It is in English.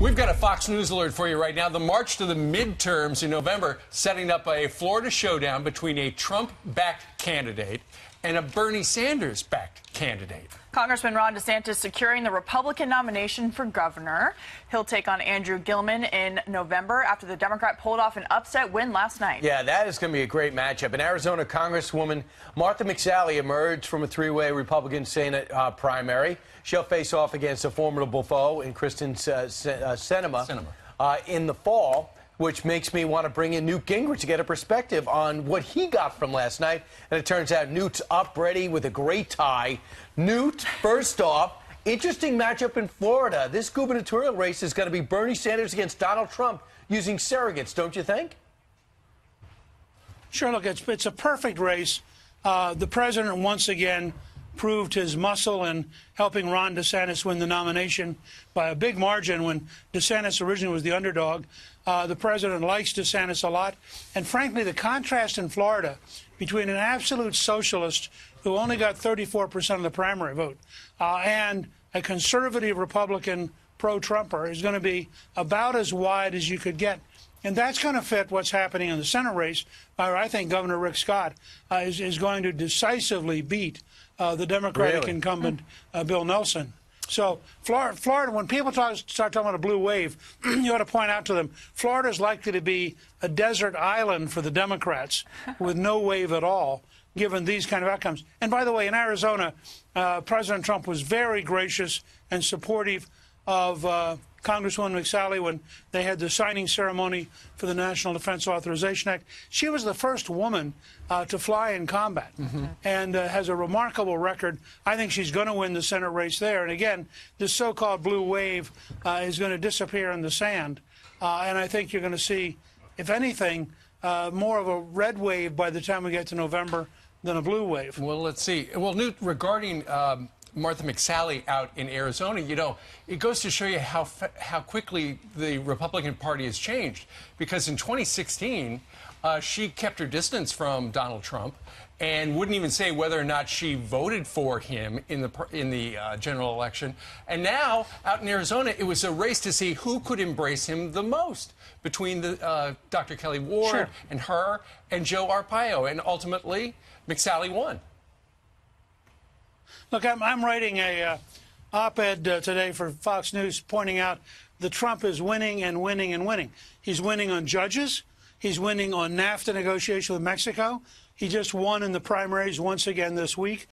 We've got a Fox News alert for you right now. The march to the midterms in November setting up a Florida showdown between a Trump-backed candidate and a Bernie Sanders-backed candidate. Congressman Ron DeSantis securing the Republican nomination for governor. He'll take on Andrew Gilman in November after the Democrat pulled off an upset win last night. Yeah, that is going to be a great matchup. An Arizona Congresswoman, Martha McSally, emerged from a three-way Republican Senate primary. She'll face off against a formidable foe in Kristen Sinema in the fall, which makes me want to bring in Newt Gingrich to get a perspective on what he got from last night. And it turns out Newt's up ready with a great tie. Newt, first off, interesting matchup in Florida. This gubernatorial race is going to be Bernie Sanders against Donald Trump using surrogates, don't you think? Sure, look, it's a perfect race. The president once again proved his muscle in helping Ron DeSantis win the nomination by a big margin when DeSantis originally was the underdog. The president likes DeSantis a lot. And frankly, the contrast in Florida between an absolute socialist who only got 34% of the primary vote and a conservative Republican pro-Trumper is going to be about as wide as you could get. And that's going to fit what's happening in the Senate race, where I think Governor Rick Scott is going to decisively beat the Democratic incumbent, Bill Nelson. So Florida, when people start talking about a blue wave, you ought to point out to them, Florida is likely to be a desert island for the Democrats with no wave at all, given these kind of outcomes. And by the way, in Arizona, President Trump was very gracious and supportive of Congresswoman McSally when they had the signing ceremony for the National Defense Authorization Act. She was the first woman to fly in combat and has a remarkable record. I think she's going to win the Senate race there. And again, this so-called blue wave is going to disappear in the sand. And I think you're going to see, if anything, more of a red wave by the time we get to November than a blue wave. Well, let's see. Well, Newt, regarding Martha McSally out in Arizona, you know, it goes to show you how quickly the Republican Party has changed. Because in 2016, she kept her distance from Donald Trump and wouldn't even say whether or not she voted for him in the general election. And now, out in Arizona, it was a race to see who could embrace him the most between the Dr. Kelly Ward and her and Joe Arpaio. And ultimately, McSally won. Look, I'm writing a op-ed today for Fox News pointing out that Trump is winning and winning and winning. He's winning on judges. He's winning on NAFTA negotiation with Mexico. He just won in the primaries once again this week.